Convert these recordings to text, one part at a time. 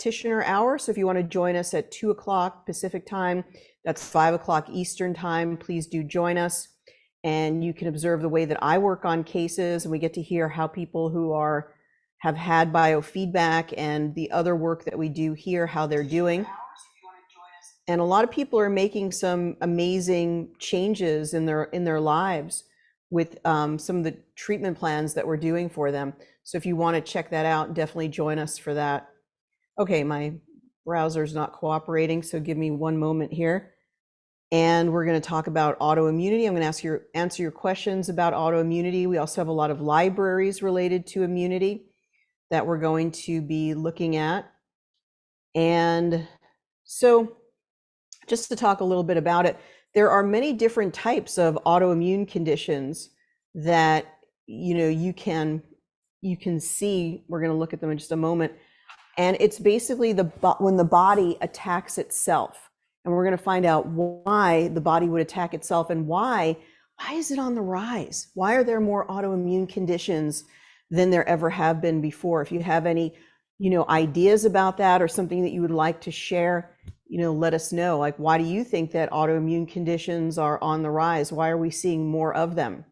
practitioner hour. So if you want to join us at 2 o'clock Pacific time, that's 5 o'clock Eastern time, please do join us. And you can observe the way that I work on cases, and we get to hear how people who have had biofeedback and the other work that we do here, how they're doing. And a lot of people are making some amazing changes in their lives with some of the treatment plans that we're doing for them. So if you want to check that out, definitely join us for that. Okay, my browser's not cooperating, so give me one moment here. And we're going to talk about autoimmunity. I'm going to answer your questions about autoimmunity. We also have a lot of libraries related to immunity that we're going to be looking at. And so just to talk a little bit about it, there are many different types of autoimmune conditions that you can see. We're going to look at them in just a moment. And it's basically when the body attacks itself. And we're going to find out why the body would attack itself and why is it on the rise? Why are there more autoimmune conditions than there ever have been before? If you have any, ideas about that or something that you would like to share, let us know. Like, why do you think that autoimmune conditions are on the rise? Why are we seeing more of them?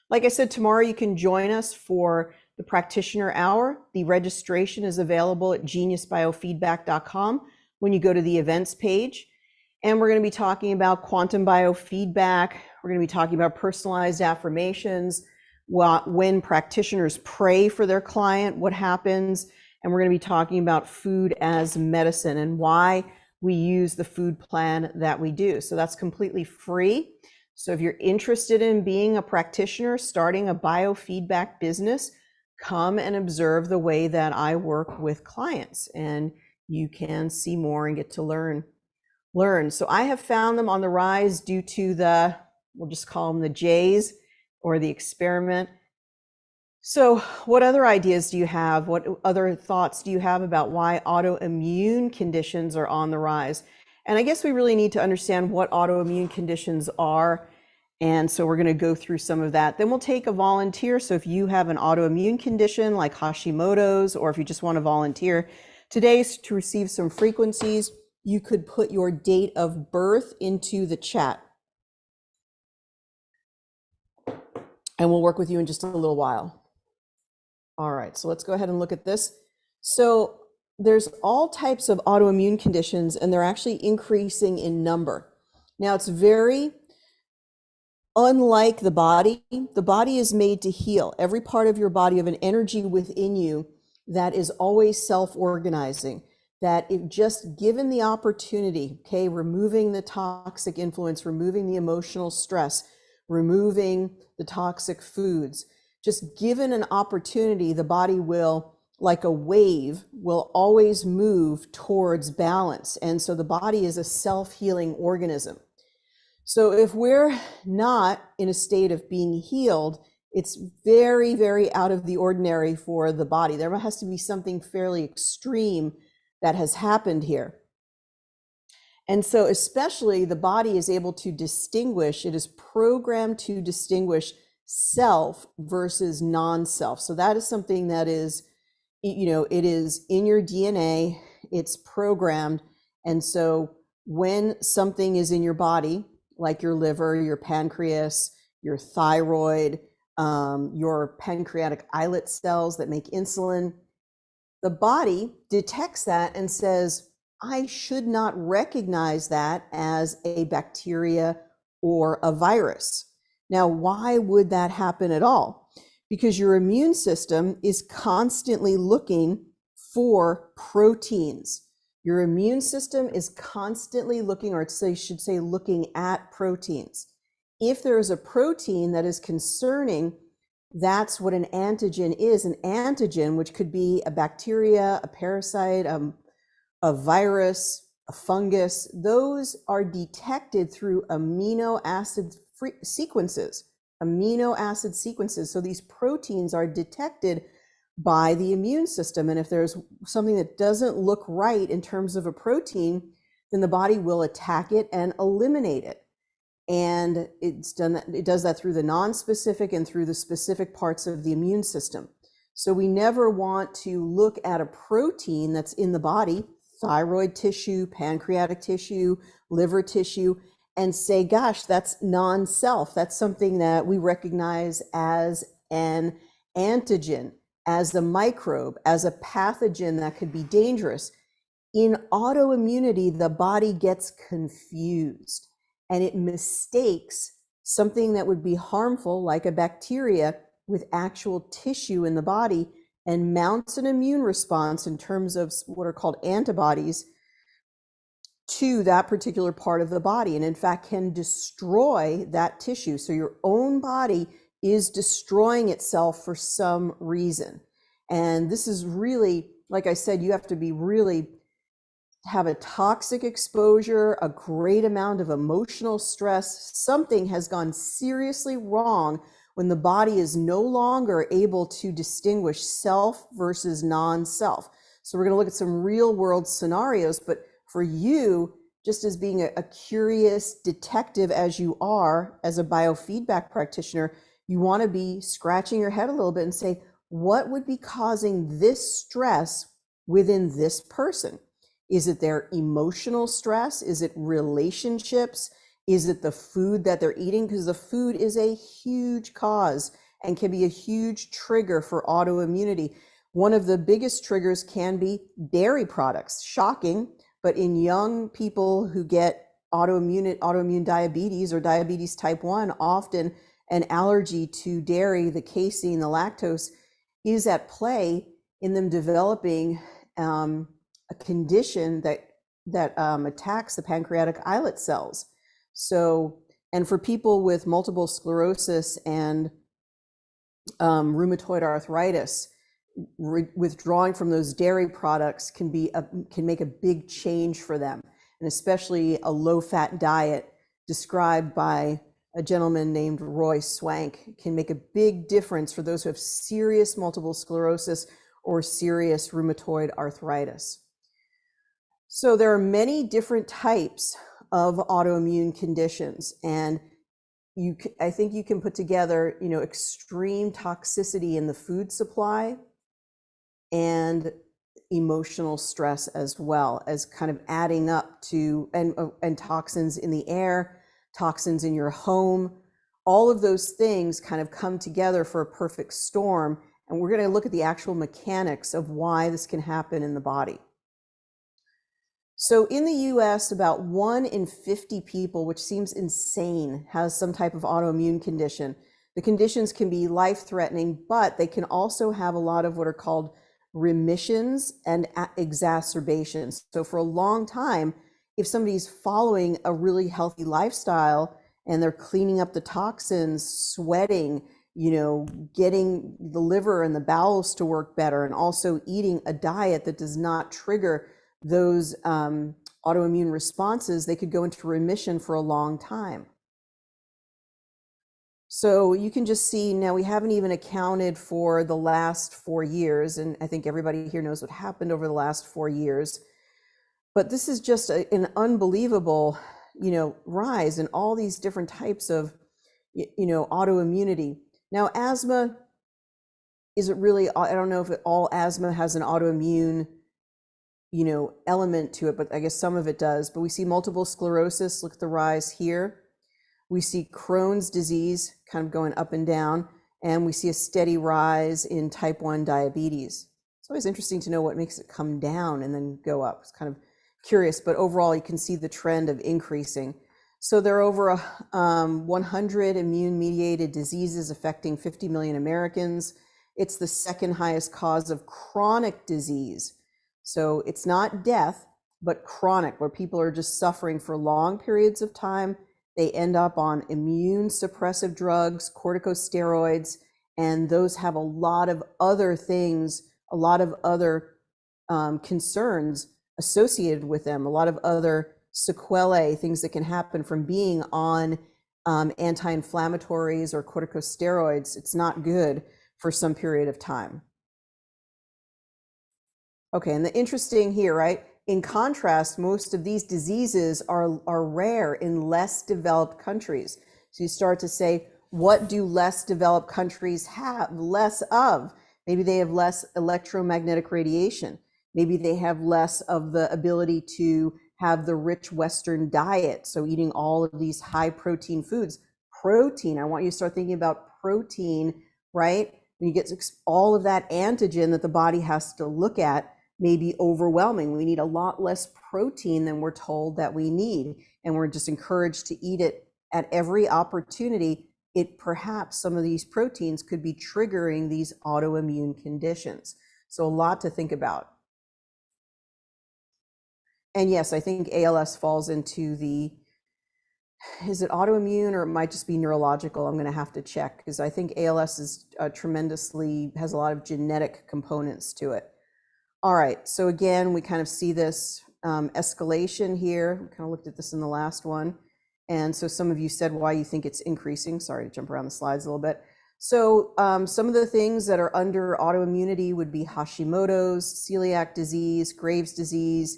Like I said, tomorrow you can join us for the practitioner hour. The registration is available at geniusbiofeedback.com when you go to the events page. And we're going to be talking about quantum biofeedback. We're going to be talking about personalized affirmations, when practitioners pray for their client, what happens. And we're going to be talking about food as medicine and why we use the food plan that we do. So that's completely free. So if you're interested in being a practitioner, starting a biofeedback business, come and observe the way that I work with clients, and you can see more and get to learn. So I have found them on the rise due to we'll just call them the J's or the experiment. So what other ideas do you have? What other thoughts do you have about why autoimmune conditions are on the rise? And I guess we really need to understand what autoimmune conditions are. And so we're going to go through some of that. Then we'll take a volunteer. So if you have an autoimmune condition like Hashimoto's, or if you just want to volunteer today to receive some frequencies, you could put your date of birth into the chat. And we'll work with you in just a little while. All right, so let's go ahead and look at this. So there's all types of autoimmune conditions, and they're actually increasing in number. Now, it's very unlike the body. The body is made to heal. Every part of your body, you have an energy within you that is always self-organizing, that if just given the opportunity, okay, removing the toxic influence, removing the emotional stress, removing the toxic foods, just given an opportunity, the body will, like a wave, will always move towards balance. And so the body is a self-healing organism. So if we're not in a state of being healed, it's very, very out of the ordinary for the body. There has to be something fairly extreme that has happened here. And so especially the body is able to distinguish, it is programmed to distinguish self versus non-self. So that is something that is, it is in your DNA, it's programmed. And so when something is in your body, like your liver, your pancreas, your thyroid, your pancreatic islet cells that make insulin, the body detects that and says, I should not recognize that as a bacteria or a virus. Now, why would that happen at all? Because your immune system is constantly looking for proteins. Your immune system is constantly looking, or I should say looking at proteins. If there is a protein that is concerning, that's what an antigen is. An antigen, which could be a bacteria, a parasite, a virus, a fungus, those are detected through amino acid sequences. So these proteins are detected by the immune system. And if there's something that doesn't look right in terms of a protein, then the body will attack it and eliminate it. And it does that through the non-specific and through the specific parts of the immune system. So we never want to look at a protein that's in the body, thyroid tissue, pancreatic tissue, liver tissue, and say, gosh, that's non-self. That's something that we recognize as an antigen, as a microbe, as a pathogen that could be dangerous. In autoimmunity, the body gets confused and it mistakes something that would be harmful, like a bacteria, with actual tissue in the body, and mounts an immune response in terms of what are called antibodies to that particular part of the body, and in fact can destroy that tissue. So your own body is destroying itself for some reason. And this is really, like I said, you have to be really have a toxic exposure, a great amount of emotional stress. Something has gone seriously wrong when the body is no longer able to distinguish self versus non-self. So we're going to look at some real world scenarios, but for you, just as being a curious detective as you are as a biofeedback practitioner, you want to be scratching your head a little bit and say, what would be causing this stress within this person? Is it their emotional stress? Is it relationships? Is it the food that they're eating? Because the food is a huge cause and can be a huge trigger for autoimmunity. One of the biggest triggers can be dairy products. Shocking, but in young people who get autoimmune diabetes or diabetes type 1, often an allergy to dairy, the casein, the lactose, is at play in them developing a condition that attacks the pancreatic islet cells. So, and for people with multiple sclerosis and rheumatoid arthritis, withdrawing from those dairy products can make a big change for them, and especially a low-fat diet described by a gentleman named Roy Swank can make a big difference for those who have serious multiple sclerosis or serious rheumatoid arthritis. So there are many different types of autoimmune conditions, and I think you can put together, extreme toxicity in the food supply and emotional stress as well as kind of adding up to, and toxins in the air, toxins in your home. All of those things kind of come together for a perfect storm. And we're going to look at the actual mechanics of why this can happen in the body. So in the US, about 1 in 50 people, which seems insane, has some type of autoimmune condition. The conditions can be life-threatening, but they can also have a lot of what are called remissions and exacerbations. So for a long time, if somebody's following a really healthy lifestyle and they're cleaning up the toxins, sweating, getting the liver and the bowels to work better, and also eating a diet that does not trigger those autoimmune responses, they could go into remission for a long time. So you can just see now we haven't even accounted for the last 4 years, and I think everybody here knows what happened over the last 4 years. But this is just an unbelievable, rise in all these different types of, autoimmunity. Now, asthma, is it really, I don't know if all asthma has an autoimmune, element to it, but I guess some of it does. But we see multiple sclerosis, look at the rise here. We see Crohn's disease kind of going up and down, and we see a steady rise in type 1 diabetes. It's always interesting to know what makes it come down and then go up. It's kind of curious, but overall you can see the trend of increasing. So there are over 100 immune-mediated diseases affecting 50 million Americans. It's the second highest cause of chronic disease. So it's not death, but chronic, where people are just suffering for long periods of time. They end up on immune suppressive drugs, corticosteroids, and those have a lot of other things, a lot of other concerns associated with them, a lot of other sequelae, things that can happen from being on anti-inflammatories or corticosteroids. It's not good for some period of time. Okay, and the interesting here, right? In contrast, most of these diseases are rare in less developed countries. So you start to say, what do less developed countries have less of? Maybe they have less electromagnetic radiation. Maybe they have less of the ability to have the rich Western diet. So eating all of these high protein foods. Protein, I want you to start thinking about protein, right? When you get all of that antigen that the body has to look at, may be overwhelming. We need a lot less protein than we're told that we need. And we're just encouraged to eat it at every opportunity. Perhaps some of these proteins could be triggering these autoimmune conditions. So a lot to think about. And yes, I think ALS falls into is it autoimmune or it might just be neurological? I'm going to have to check because I think ALS is has a lot of genetic components to it. All right, so again, we kind of see this escalation here. We kind of looked at this in the last one. And so some of you said why you think it's increasing. Sorry to jump around the slides a little bit. So some of the things that are under autoimmunity would be Hashimoto's, celiac disease, Graves' disease,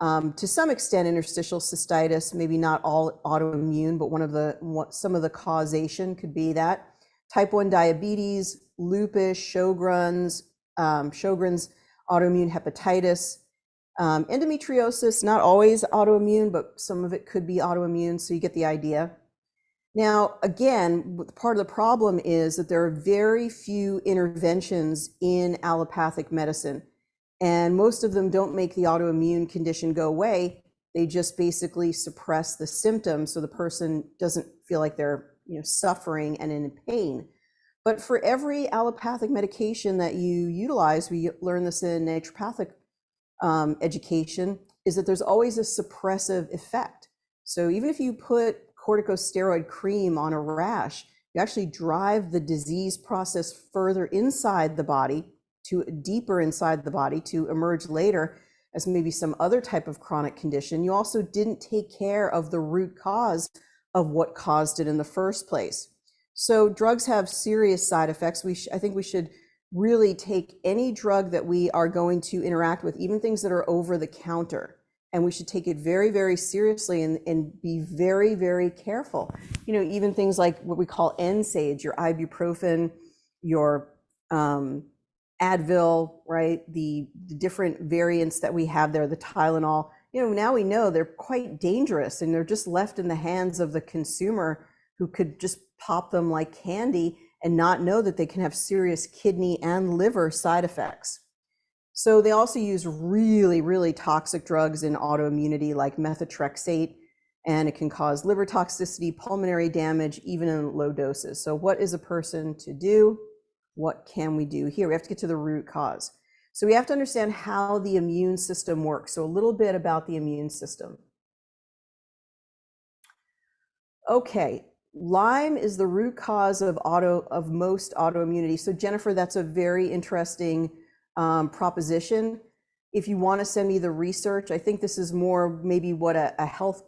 to some extent interstitial cystitis, maybe not all autoimmune, but some of the causation could be that. Type 1 diabetes, lupus, Sjogren's, autoimmune hepatitis, endometriosis, not always autoimmune, but some of it could be autoimmune, so you get the idea. Now, again, part of the problem is that there are very few interventions in allopathic medicine, and most of them don't make the autoimmune condition go away. They just basically suppress the symptoms so the person doesn't feel like they're suffering and in pain. But for every allopathic medication that you utilize, we learn this in naturopathic education, is that there's always a suppressive effect. So even if you put corticosteroid cream on a rash, you actually drive the disease process further inside the body, deeper inside the body, to emerge later as maybe some other type of chronic condition. You also didn't take care of the root cause of what caused it in the first place. So drugs have serious side effects. I think we should really take any drug that we are going to interact with, even things that are over the counter, and we should take it very, very seriously and be very, very careful. Even things like what we call NSAIDs, your ibuprofen, your Advil, right? The different variants that we have there, the Tylenol. Now we know they're quite dangerous, and they're just left in the hands of the consumer, who could just pop them like candy and not know that they can have serious kidney and liver side effects. So they also use really, really toxic drugs in autoimmunity like methotrexate, and it can cause liver toxicity, pulmonary damage, even in low doses. So what is a person to do? What can we do here? We have to get to the root cause. So we have to understand how the immune system works. So a little bit about the immune system. Okay. Lyme is the root cause of most autoimmunity. So Jennifer, that's a very interesting proposition. If you want to send me the research, I think this is more maybe what a health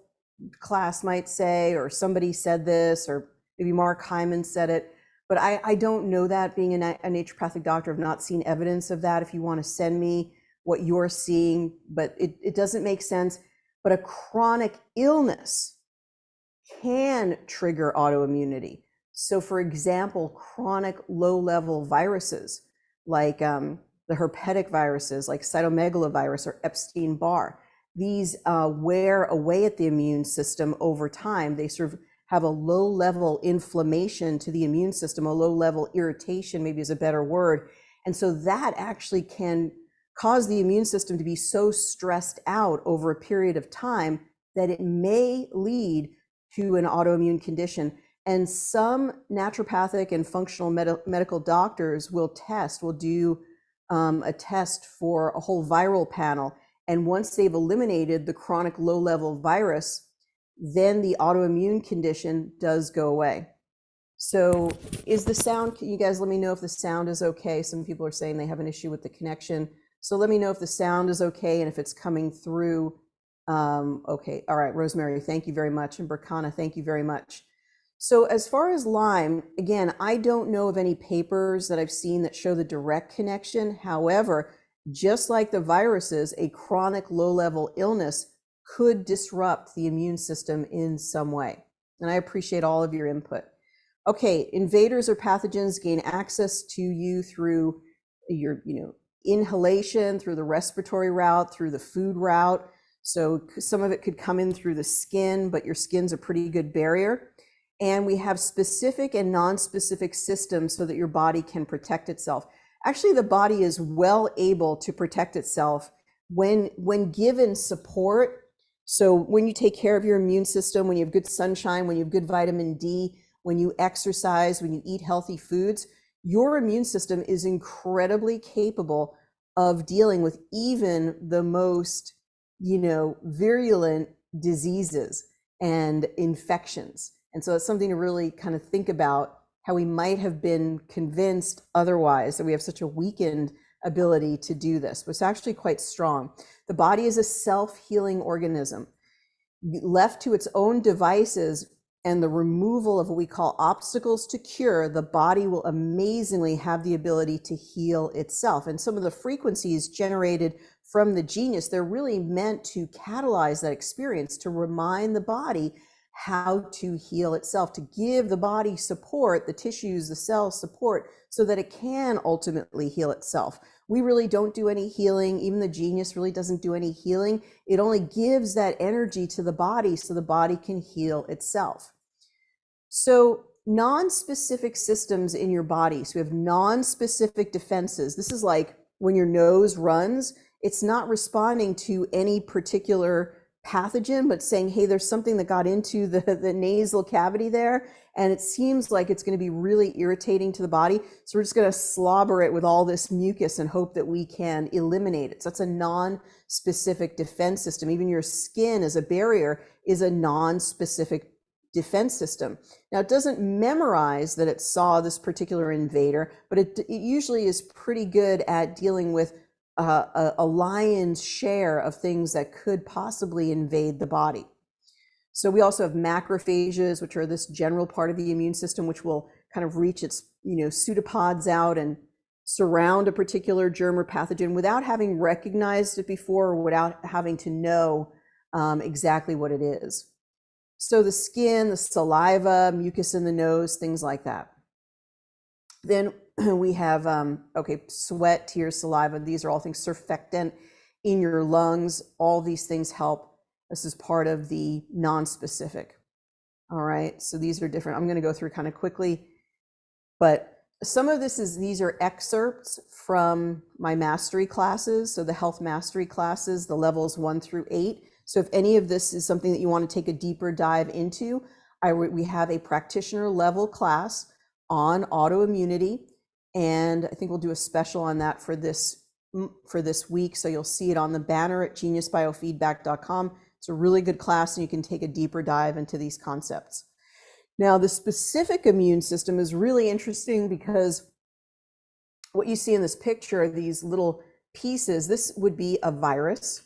class might say, or somebody said this, or maybe Mark Hyman said it. But I don't know that, being a naturopathic doctor. I've not seen evidence of that. If you want to send me what you're seeing, but it doesn't make sense. But a chronic illness can trigger autoimmunity. So for example, chronic low-level viruses like the herpetic viruses like cytomegalovirus or Epstein-Barr, these wear away at the immune system over time. They sort of have a low-level inflammation to the immune system, a low-level irritation maybe is a better word. And so that actually can cause the immune system to be so stressed out over a period of time that it may lead to an autoimmune condition. And some naturopathic and functional medical doctors will do a test for a whole viral panel. And once they've eliminated the chronic low-level virus, then the autoimmune condition does go away. So is the sound, can you guys let me know if the sound is okay? Some people are saying they have an issue with the connection. So let me know if the sound is okay and if it's coming through. Okay, all right, Rosemary, thank you very much. And Burkana, thank you very much. So as far as Lyme, again, I don't know of any papers that I've seen that show the direct connection. However, just like the viruses, a chronic low-level illness could disrupt the immune system in some way. And I appreciate all of your input. Okay, invaders or pathogens gain access to you through your, inhalation through the respiratory route, through the food route. So some of it could come in through the skin, but your skin's a pretty good barrier. And we have specific and non-specific systems so that your body can protect itself. Actually, the body is well able to protect itself when given support. So when you take care of your immune system, when you have good sunshine, when you have good vitamin D, when you exercise, when you eat healthy foods, your immune system is incredibly capable of dealing with even the most, virulent diseases and infections. And so it's something to really kind of think about, how we might have been convinced otherwise that we have such a weakened ability to do this, but it's actually quite strong. The body is a self-healing organism. Left to its own devices and the removal of what we call obstacles to cure, the body will amazingly have the ability to heal itself. And some of the frequencies generated from the genius, they're really meant to catalyze that experience, to remind the body how to heal itself, to give the body support, the tissues, the cells support, so that it can ultimately heal itself. We really don't do any healing. Even the genius really doesn't do any healing. It only gives that energy to the body so the body can heal itself. So non-specific systems in your body. So we have non-specific defenses. This is like when your nose runs, it's not responding to any particular pathogen, but saying, hey, there's something that got into the nasal cavity there, and it seems like it's going to be really irritating to the body. So we're just going to slobber it with all this mucus and hope that we can eliminate it. So that's a non-specific defense system. Even your skin as a barrier is a non-specific defense system. Now, it doesn't memorize that it saw this particular invader, but it usually is pretty good at dealing with a lion's share of things that could possibly invade the body. So we also have macrophages, which are this general part of the immune system, which will kind of reach its, pseudopods out and surround a particular germ or pathogen without having recognized it before or without having to know exactly what it is. So the skin, the saliva, mucus in the nose, things like that. Then we have, sweat, tears, saliva. These are all things, surfactant in your lungs. All these things help. This is part of the non-specific. All right, so these are different. I'm going to go through kind of quickly, but some of these are excerpts from my mastery classes. So the health mastery classes, the levels 1 through 8. So if any of this is something that you want to take a deeper dive into, we have a practitioner level class on autoimmunity, and I think we'll do a special on that for this week. So you'll see it on the banner at geniusbiofeedback.com. It's a really good class, and you can take a deeper dive into these concepts. Now, the specific immune system is really interesting because what you see in this picture are these little pieces. This would be a virus.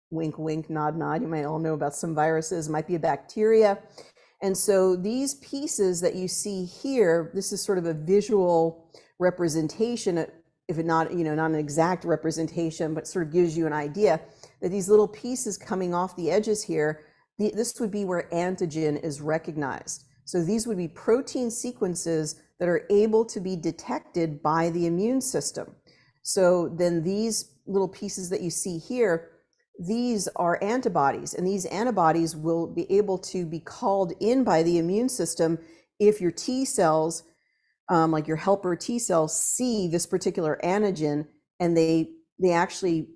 Wink, wink, nod, nod. You might all know about some viruses. It might be a bacteria. And so these pieces that you see here, this is sort of a visual representation, if it not, not an exact representation, but sort of gives you an idea that these little pieces coming off the edges here, this would be where antigen is recognized. So these would be protein sequences that are able to be detected by the immune system. So then these little pieces that you see here, these are antibodies, and these antibodies will be able to be called in by the immune system if your T cells, like your helper T cells, see this particular antigen, and they actually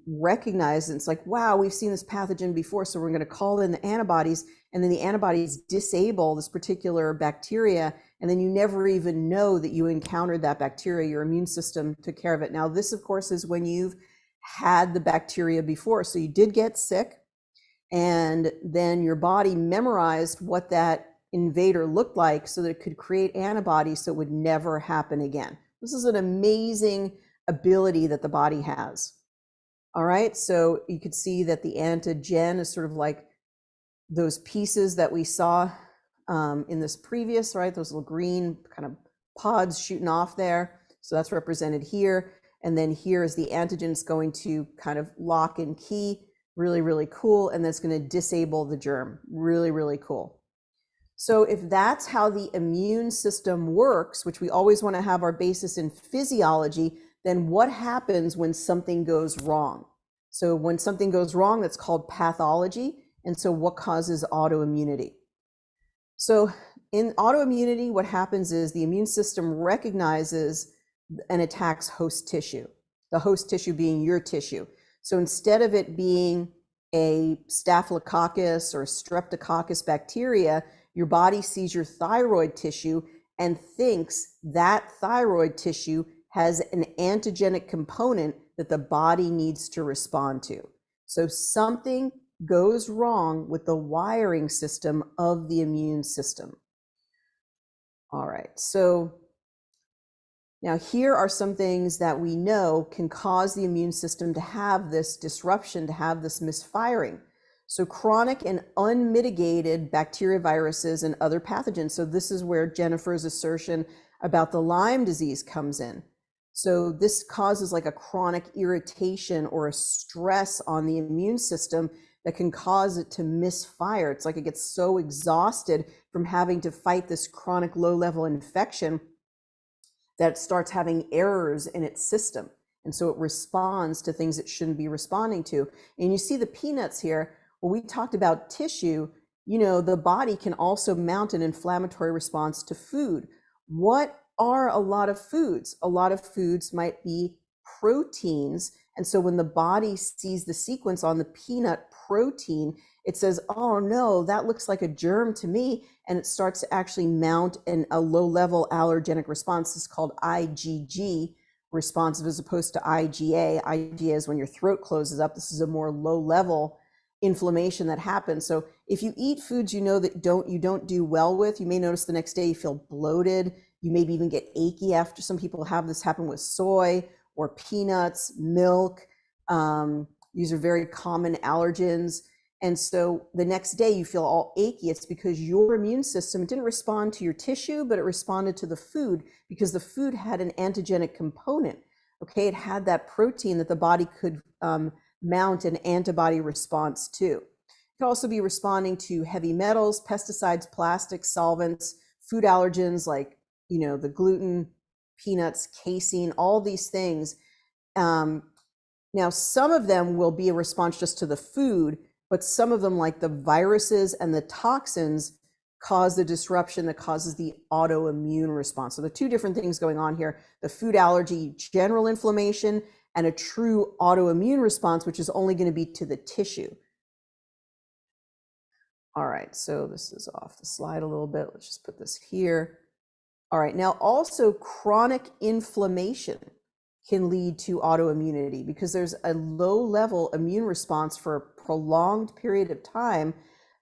recognize it. It's like, wow, we've seen this pathogen before, so we're going to call in the antibodies, and then the antibodies disable this particular bacteria, and then you never even know that you encountered that bacteria. Your immune system took care of it. Now, this, of course, is when you've had the bacteria before. So you did get sick, and then your body memorized what that invader looked like so that it could create antibodies so it would never happen again. This is an amazing ability that the body has. All right, so you could see that the antigen is sort of like those pieces that we saw in this previous, right? Those little green kind of pods shooting off there. So that's represented here. And then here is the antigen. It's going to kind of lock and key. Really, really cool. And that's going to disable the germ. Really, really cool. So if that's how the immune system works, which we always want to have our basis in physiology, then what happens when something goes wrong? So when something goes wrong, that's called pathology. And so what causes autoimmunity? So in autoimmunity, what happens is the immune system recognizes and attacks host tissue, the host tissue being your tissue. So instead of it being a staphylococcus or a streptococcus bacteria, your body sees your thyroid tissue and thinks that thyroid tissue has an antigenic component that the body needs to respond to. So something goes wrong with the wiring system of the immune system. All right, so now here are some things that we know can cause the immune system to have this disruption, to have this misfiring. So chronic and unmitigated bacteria, viruses, and other pathogens. So this is where Jennifer's assertion about the Lyme disease comes in. So this causes like a chronic irritation or a stress on the immune system that can cause it to misfire. It's like it gets so exhausted from having to fight this chronic low-level infection that it starts having errors in its system. And so it responds to things it shouldn't be responding to. And you see the peanuts here. Well, we talked about tissue. You know, the body can also mount an inflammatory response to food. What are a lot of foods? A lot of foods might be proteins. And so when the body sees the sequence on the peanut protein, it says, oh no, that looks like a germ to me. And it starts to actually mount a low-level allergenic response. It's called IgG responsive as opposed to IgA. IgA is when your throat closes up. This is a more low-level inflammation that happens. So if you eat foods you know that you don't do well with, you may notice the next day you feel bloated. You maybe even get achy after. Some people have this happen with soy or peanuts, milk. These are very common allergens. And so the next day you feel all achy. It's because your immune system didn't respond to your tissue, but it responded to the food because the food had an antigenic component. Okay, it had that protein that the body could mount an antibody response to. It could also be responding to heavy metals, pesticides, plastics, solvents, food allergens like, you know, the gluten, peanuts, casein, all these things. Now, some of them will be a response just to the food, but some of them, like the viruses and the toxins, cause the disruption that causes the autoimmune response. So the two different things going on here, the food allergy, general inflammation, and a true autoimmune response, which is only going to be to the tissue. All right, so this is off the slide a little bit. Let's just put this here. All right, now also chronic inflammation can lead to autoimmunity because there's a low-level immune response for a prolonged period of time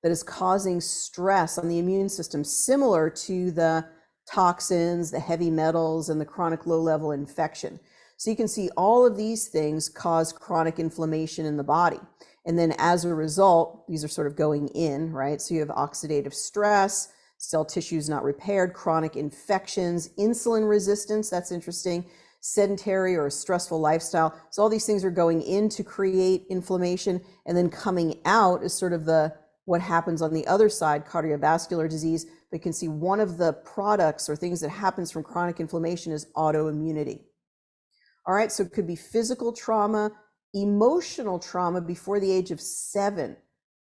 that is causing stress on the immune system, similar to the toxins, the heavy metals, and the chronic low-level infection. So you can see all of these things cause chronic inflammation in the body. And then as a result, these are sort of going in, right? So you have oxidative stress, cell tissues not repaired, chronic infections, insulin resistance, that's interesting, sedentary or stressful lifestyle. So all these things are going in to create inflammation, and then coming out is sort of what happens on the other side, cardiovascular disease. But you can see one of the products or things that happens from chronic inflammation is autoimmunity. All right, so it could be physical trauma, emotional trauma before the age of 7.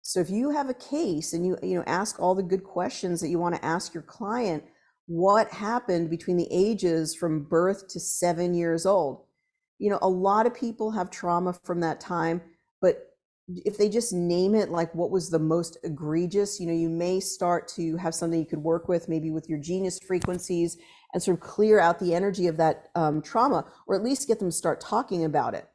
So if you have a case and you ask all the good questions that you want to ask your client, what happened between the ages from birth to 7 years old? You know, a lot of people have trauma from that time, but if they just name it, like what was the most egregious, you may start to have something you could work with, maybe with your genius frequencies, and sort of clear out the energy of that trauma, or at least get them to start talking about it.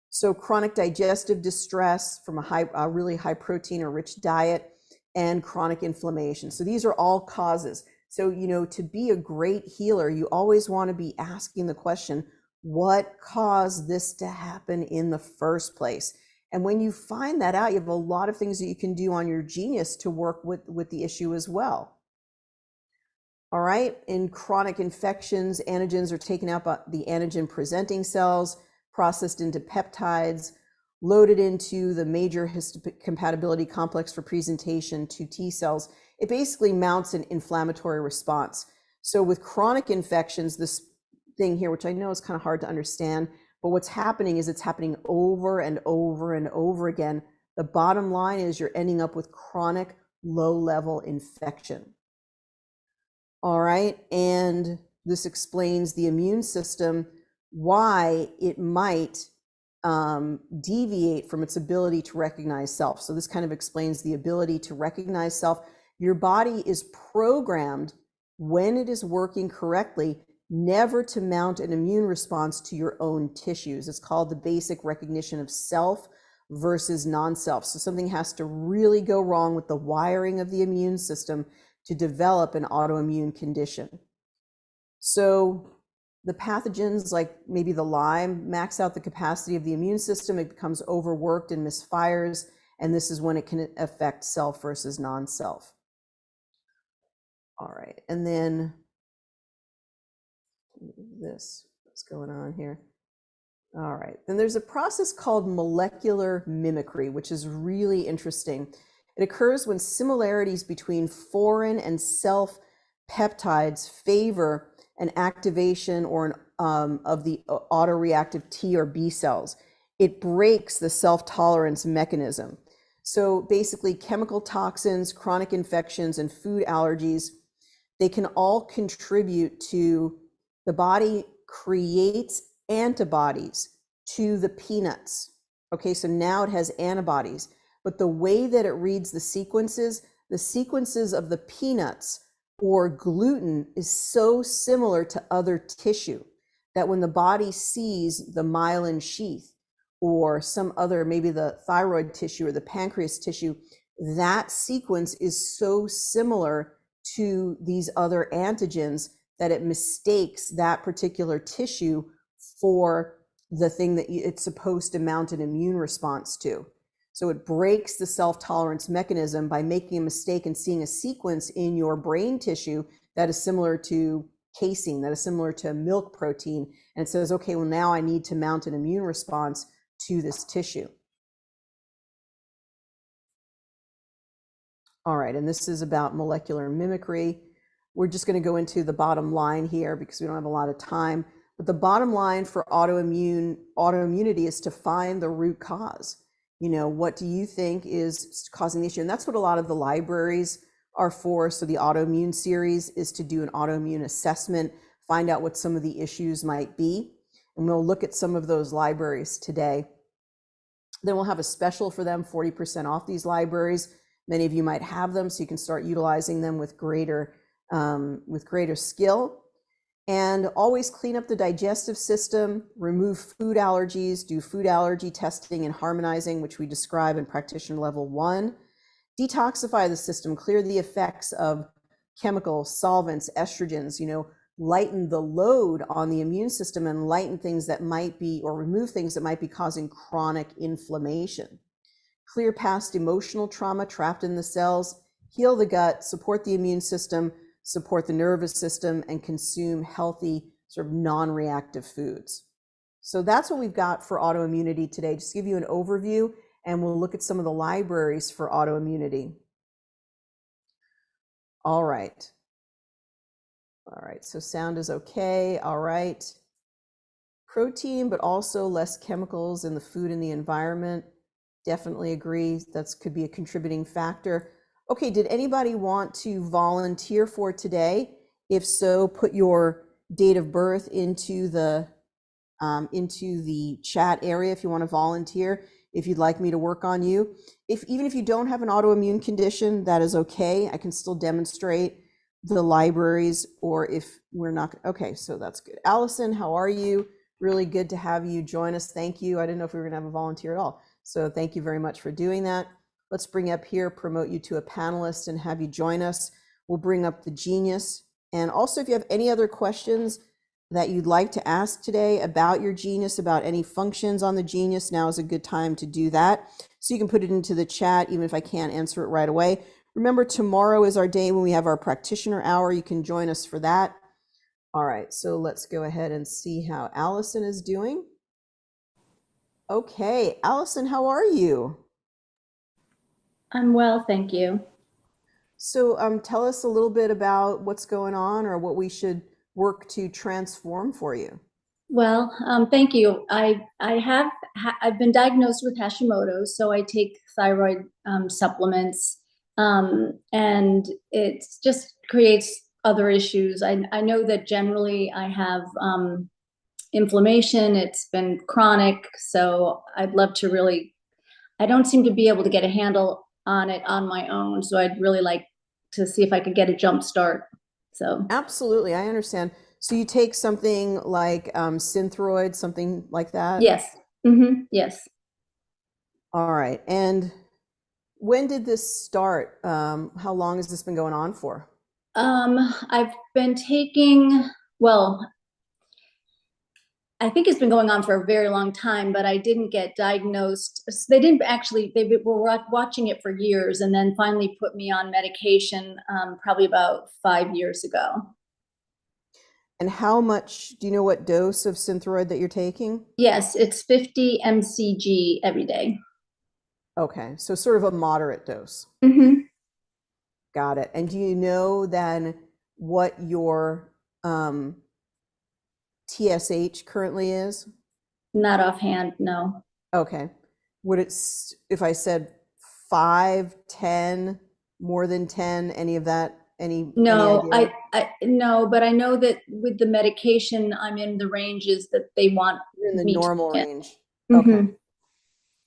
So chronic digestive distress from a really high protein or rich diet, and chronic inflammation. So these are all causes. So, to be a great healer, you always want to be asking the question, what caused this to happen in the first place? And when you find that out, you have a lot of things that you can do on your genius to work with the issue as well. All right, in chronic infections, antigens are taken out by the antigen presenting cells, processed into peptides, loaded into the major histocompatibility complex for presentation to T cells. It basically mounts an inflammatory response. So with chronic infections, thing here, which I know is kind of hard to understand, but what's happening is it's happening over and over and over again. The bottom line is you're ending up with chronic low-level infection. All right, and this explains the immune system, why it might deviate from its ability to recognize self. So this kind of explains the ability to recognize self. Your body is programmed, when it is working correctly, never to mount an immune response to your own tissues. It's called the basic recognition of self versus non-self. So something has to really go wrong with the wiring of the immune system to develop an autoimmune condition. So the pathogens, like maybe the Lyme, max out the capacity of the immune system. It becomes overworked and misfires, and this is when it can affect self versus non-self. All right, and then this, what's going on here? All right, then there's a process called molecular mimicry, which is really interesting. It occurs when similarities between foreign and self peptides favor an activation or of the autoreactive T or B cells. It breaks the self-tolerance mechanism. So basically, chemical toxins, chronic infections, and food allergies, they can all contribute to the body creates antibodies to the peanuts. Okay, so now it has antibodies, but the way that it reads the sequences of the peanuts or gluten is so similar to other tissue that when the body sees the myelin sheath or some other, maybe the thyroid tissue or the pancreas tissue, that sequence is so similar to these other antigens that it mistakes that particular tissue for the thing that it's supposed to mount an immune response to. So it breaks the self-tolerance mechanism by making a mistake and seeing a sequence in your brain tissue that is similar to casein, that is similar to milk protein. And it says, okay, well, now I need to mount an immune response to this tissue. All right, and this is about molecular mimicry. We're just going to go into the bottom line here because we don't have a lot of time. But the bottom line for autoimmunity is to find the root cause. You know, what do you think is causing the issue? And that's what a lot of the libraries are for. So the autoimmune series is to do an autoimmune assessment, find out what some of the issues might be. And we'll look at some of those libraries today. Then we'll have a special for them, 40% off these libraries. Many of you might have them, so you can start utilizing them with greater skill. And always clean up the digestive system, remove food allergies, do food allergy testing and harmonizing, which we describe in practitioner level 1. Detoxify the system, clear the effects of chemicals, solvents, estrogens, you know, lighten the load on the immune system and lighten things that might be, or remove things that might be causing chronic inflammation. Clear past emotional trauma trapped in the cells, heal the gut, support the immune system, support the nervous system, and consume healthy, sort of non-reactive foods. So that's what we've got for autoimmunity today. Just to give you an overview, and we'll look at some of the libraries for autoimmunity. All right. All right, so sound is okay. All right. Protein, but also less chemicals in the food and the environment. Definitely agree. That could be a contributing factor. Okay, did anybody want to volunteer for today? If so, put your date of birth into the chat area if you want to volunteer, if you'd like me to work on you. Even if you don't have an autoimmune condition, that is okay. I can still demonstrate the libraries, or if we're not, okay, so that's good. Allison, how are you? Really good to have you join us. Thank you. I didn't know if we were gonna have a volunteer at all. So thank you very much for doing that. Let's bring up here, promote you to a panelist and have you join us. We'll bring up the Genius. And also, if you have any other questions that you'd like to ask today about your Genius, about any functions on the Genius, now is a good time to do that. So you can put it into the chat, even if I can't answer it right away. Remember, tomorrow is our day when we have our practitioner hour. You can join us for that. All right, so let's go ahead and see how Allison is doing. Okay, Allison, how are you? I'm well, thank you. So tell us a little bit about what's going on, or what we should work to transform for you? Well, thank you. I've been diagnosed with Hashimoto, so I take thyroid supplements, and it just creates other issues. I know that generally I have inflammation. It's been chronic, so I'd love to really. I don't seem to be able to get a handle on it on my own, so I'd really like to see if I could get a jump start. So Absolutely, I understand. So you take something like Synthroid, something like that? yes, yes. All right. And when did this start? How long has this been going on for? I've been taking, well, I think it's been going on for a very long time, but I didn't get diagnosed. They didn't actually, they were watching it for years and then finally put me on medication probably about 5 years ago. And how much, do you know what dose of Synthroid that you're taking? Yes, it's 50 mcg every day. Okay, so sort of a moderate dose. Got it. And do you know then what your TSH currently is? Not offhand, no. Okay. Would it, if I said 5, 10, more than 10, any of that? Any No, idea? no, but I know that with the medication, I'm in the ranges that they want You're in the me to normal get. range. Okay.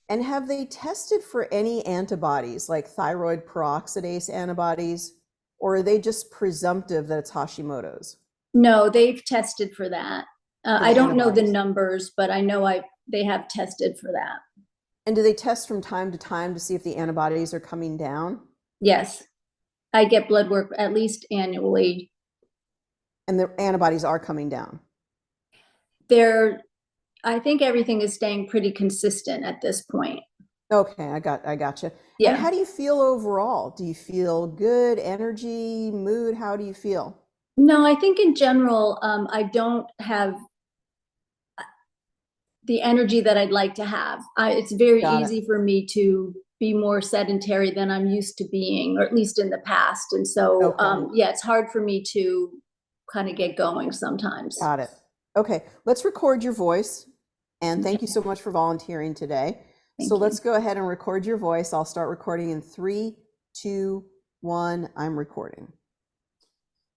And have they tested for any antibodies, like thyroid peroxidase antibodies, or are they just presumptive that it's Hashimoto's? No, they've tested for that. For the I don't know the antibodies. numbers, but I know they have tested for that. And do they test from time to time to see if the antibodies are coming down? Yes, I get blood work at least annually. And the antibodies are coming down? I think everything is staying pretty consistent at this point. Okay, I gotcha. And how Yeah. do you feel overall? Do you feel good, energy, mood? How do you feel? No, I think in general, I don't have the energy that I'd like to have. It's very Got it. easy for me to be more sedentary than I'm used to being, or at least in the past. And so, Okay, yeah, it's hard for me to kind of get going sometimes. got it. Okay, let's record your voice. And thank you Okay. so much for volunteering today. Thank So you. let's go ahead and record your voice. I'll start recording in 3, 2, 1. I'm recording.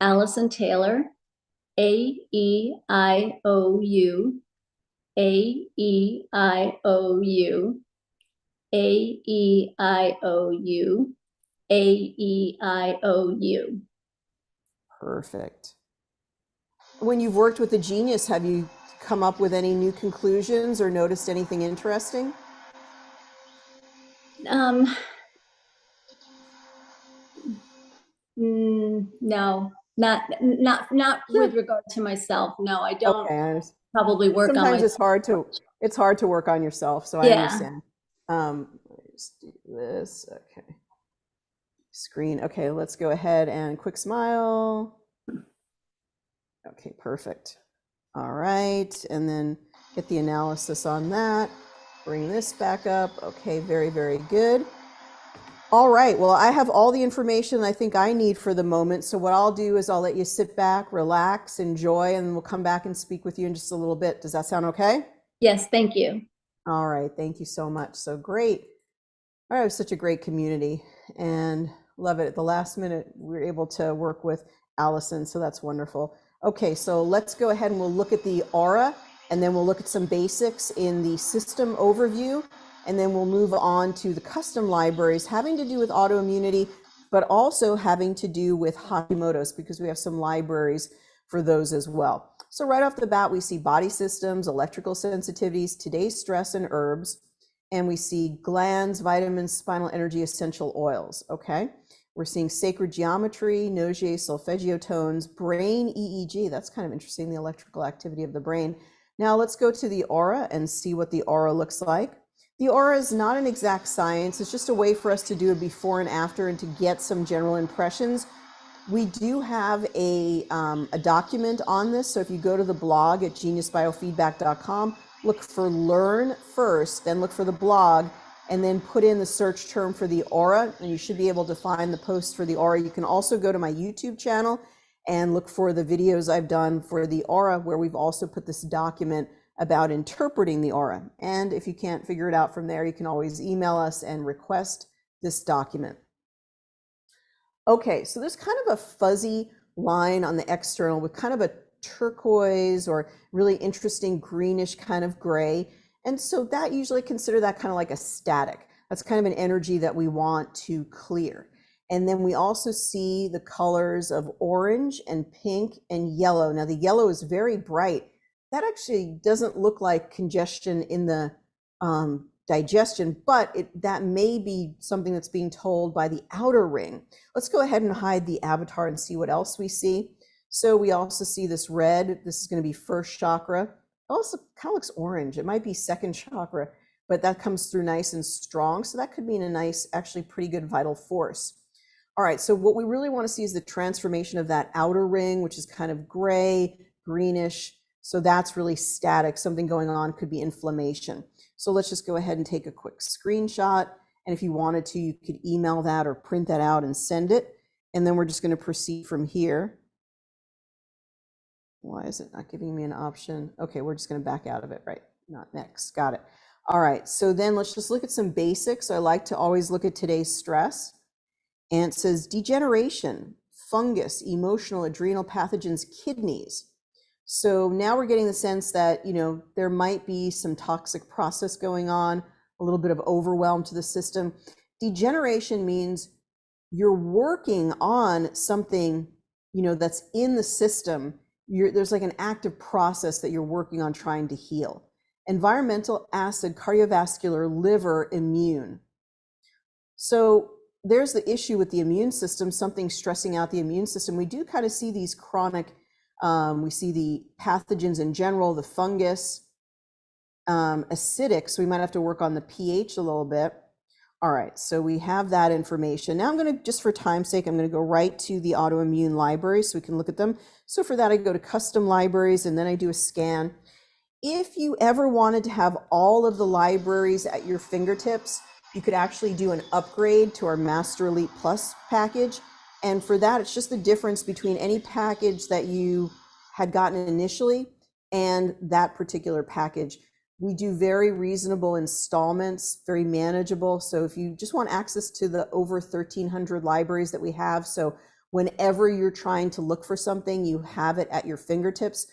Allison Taylor, AEIOU, AEIOU, AEIOU, AEIOU. Perfect. When you've worked with a genius, have you come up with any new conclusions or noticed anything interesting? No, not Sure. with regard to myself. No, I don't Okay, I understand. probably work on Sometimes myself. it's hard to work on yourself, so I Yeah. understand. Let me just do this. Okay. Screen. Okay, let's go ahead and quick smile. Okay, perfect. All right, and then get the analysis on that. Bring this back up. Okay, very, very good. All right, well, I have all the information I think I need for the moment. So what I'll do is I'll let you sit back, relax, enjoy, and we'll come back and speak with you in just a little bit. Does that sound okay? Yes, thank you. All right, thank you so much. So great. All right, it was such a great community and love it. At the last minute, we were able to work with Allison, so that's wonderful. Okay, so let's go ahead and we'll look at the aura, and then we'll look at some basics in the system overview, and then we'll move on to the custom libraries having to do with autoimmunity, but also having to do with Hashimoto's, because we have some libraries for those as well. So right off the bat, we see body systems, electrical sensitivities, today's stress and herbs, and we see glands, vitamins, spinal energy, essential oils, okay? We're seeing sacred geometry, nogiae, solfeggio tones, brain EEG. That's kind of interesting, the electrical activity of the brain. Now let's go to the aura and see what the aura looks like. The aura is not an exact science. It's just a way for us to do a before and after and to get some general impressions. We do have a document on this. So if you go to the blog at geniusbiofeedback.com, look for learn first, then look for the blog, and then put in the search term for the aura, and you should be able to find the post for the aura. You can also go to my YouTube channel and look for the videos I've done for the aura, where we've also put this document about interpreting the aura. And if you can't figure it out from there, you can always email us and request this document. Okay, so there's kind of a fuzzy line on the external with kind of a turquoise or really interesting greenish kind of gray. And so that usually consider that kind of like a static. That's kind of an energy that we want to clear. And then we also see the colors of orange and pink and yellow. Now the yellow is very bright. That actually doesn't look like congestion in the digestion, but that may be something that's being told by the outer ring. Let's go ahead and hide the avatar and see what else we see. So we also see this red. This is going to be first chakra. It also kind of looks orange. It might be second chakra, but that comes through nice and strong. So that could mean a nice, actually pretty good vital force. All right, so what we really want to see is the transformation of that outer ring, which is kind of gray, greenish. So that's really static. Something going on, could be inflammation. So let's just go ahead and take a quick screenshot. And if you wanted to, you could email that or print that out and send it. And then we're just going to proceed from here. Why is it not giving me an option? Okay, we're just going to back out of it, right? Not next. Got it. All right, so then let's just look at some basics. I like to always look at today's stress. And it says degeneration, fungus, emotional, adrenal pathogens, kidneys. So now we're getting the sense that, there might be some toxic process going on, a little bit of overwhelm to the system. Degeneration means you're working on something, that's in the system. There's like an active process that you're working on trying to heal. Environmental, acid, cardiovascular, liver, immune. So there's the issue with the immune system, something stressing out the immune system. We do kind of see these chronic, we see the pathogens in general, the fungus, acidic, so we might have to work on the pH a little bit. All right, so we have that information. Now I'm going to, just for time's sake, I'm going to go right to the autoimmune library so we can look at them. So for that, I go to custom libraries and then I do a scan. If you ever wanted to have all of the libraries at your fingertips, you could actually do an upgrade to our Master Elite Plus package. And for that, it's just the difference between any package that you had gotten initially and that particular package. We do very reasonable installments, very manageable. So if you just want access to the over 1,300 libraries that we have, so whenever you're trying to look for something, you have it at your fingertips,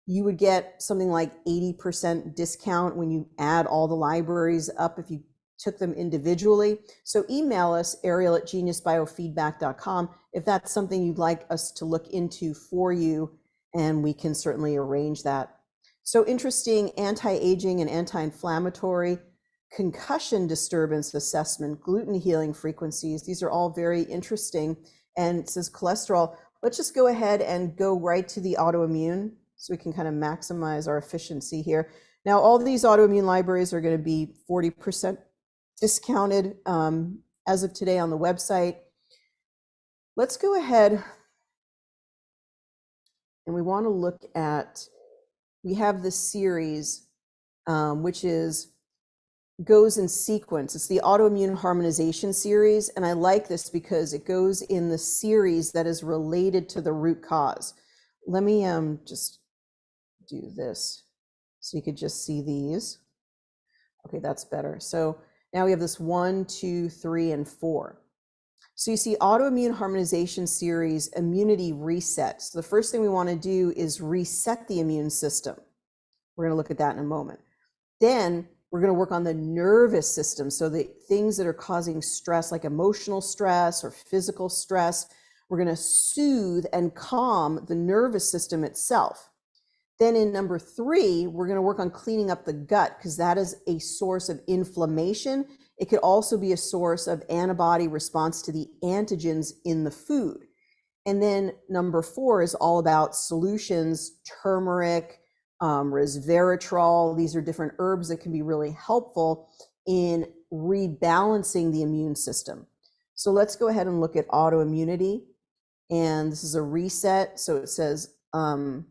you would get something like 80% discount when you add all the libraries up if you took them individually. So email us, ariel@geniusbiofeedback.com, if that's something you'd like us to look into for you, and we can certainly arrange that. So interesting anti-aging and anti-inflammatory, concussion disturbance assessment, gluten healing frequencies. These are all very interesting. And it says cholesterol. Let's just go ahead and go right to the autoimmune so we can kind of maximize our efficiency here. Now, all of these autoimmune libraries are going to be 40% discounted as of today on the website. Let's go ahead and we want to look at, we have this series which goes in sequence. It's the autoimmune harmonization series, and I like this because it goes in the series that is related to the root cause. Let me just do this so you could just see these. Okay, that's better. So now we have this 1, 2, 3, and 4. So you see autoimmune harmonization series, immunity reset. So the first thing we want to do is reset the immune system. We're going to look at that in a moment. Then we're going to work on the nervous system. So the things that are causing stress, like emotional stress or physical stress, we're going to soothe and calm the nervous system itself. Then in number 3, we're going to work on cleaning up the gut, because that is a source of inflammation. It could also be a source of antibody response to the antigens in the food. And then number 4 is all about solutions, turmeric, resveratrol. These are different herbs that can be really helpful in rebalancing the immune system. So let's go ahead and look at autoimmunity. And this is a reset. So it says, okay,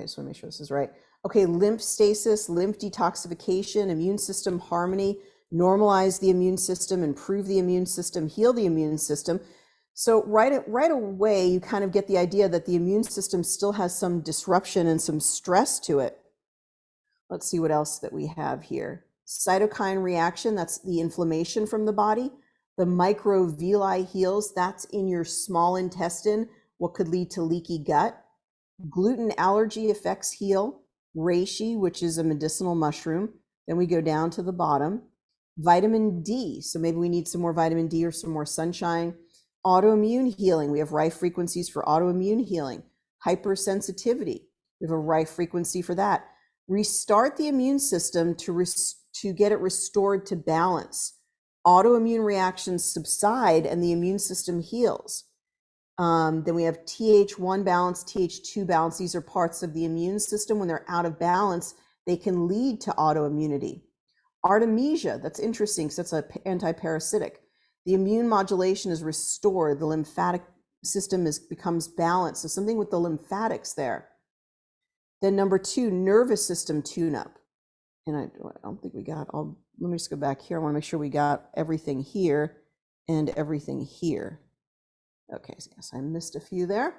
so let me make sure this is right. Okay, lymph stasis, lymph detoxification, immune system harmony, normalize the immune system, improve the immune system, heal the immune system. So right away, you kind of get the idea that the immune system still has some disruption and some stress to it. Let's see what else that we have here. Cytokine reaction, that's the inflammation from the body. The microvilli heals, that's in your small intestine, what could lead to leaky gut. Gluten allergy effects heal. Reishi, which is a medicinal mushroom. Then we go down to the bottom. Vitamin D, so maybe we need some more vitamin D or some more sunshine. Autoimmune healing, we have rife frequencies for autoimmune healing. Hypersensitivity, we have a rife frequency for that. Restart the immune system to get it restored to balance. Autoimmune reactions subside and the immune system heals. Then we have Th1 balance, Th2 balance. These are parts of the immune system. When they're out of balance, they can lead to autoimmunity. Artemisia, that's interesting because that's an anti-parasitic. The immune modulation is restored. The lymphatic system becomes balanced. So something with the lymphatics there. Then number 2, nervous system tune-up. And I don't think we got all, let me just go back here. I want to make sure we got everything here and everything here. Okay, so yes, I missed a few there.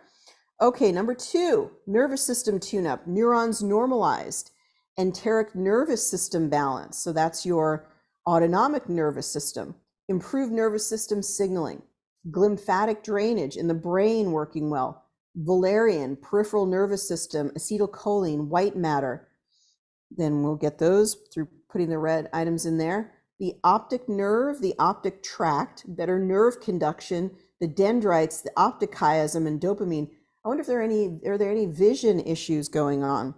Okay, number 2, nervous system tune-up. Neurons normalized. Enteric nervous system balance. So that's your autonomic nervous system. Improved nervous system signaling. Glymphatic drainage in the brain working well. Valerian, peripheral nervous system, acetylcholine, white matter. Then we'll get those through putting the red items in there. The optic nerve, the optic tract, better nerve conduction, the dendrites, the optic chiasm, and dopamine. I wonder if are there any vision issues going on?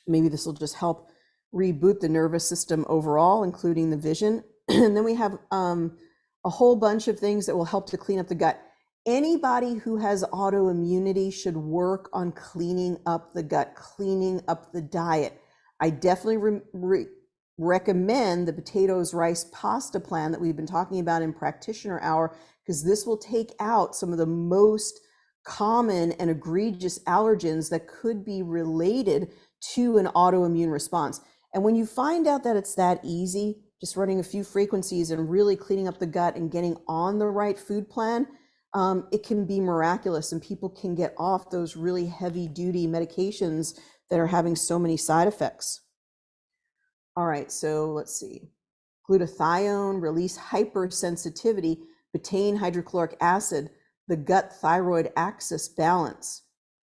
Maybe this will just help reboot the nervous system overall, including the vision. And then we have a whole bunch of things that will help to clean up the gut. Anybody who has autoimmunity should work on cleaning up the gut, cleaning up the diet. I definitely recommend the potatoes, rice, pasta plan that we've been talking about in Practitioner Hour, because this will take out some of the most common and egregious allergens that could be related to an autoimmune response. And when you find out that it's that easy, just running a few frequencies and really cleaning up the gut and getting on the right food plan, it can be miraculous and people can get off those really heavy duty medications that are having so many side effects. All right, so let's see. Glutathione, release hypersensitivity, betaine hydrochloric acid, the gut thyroid axis balance.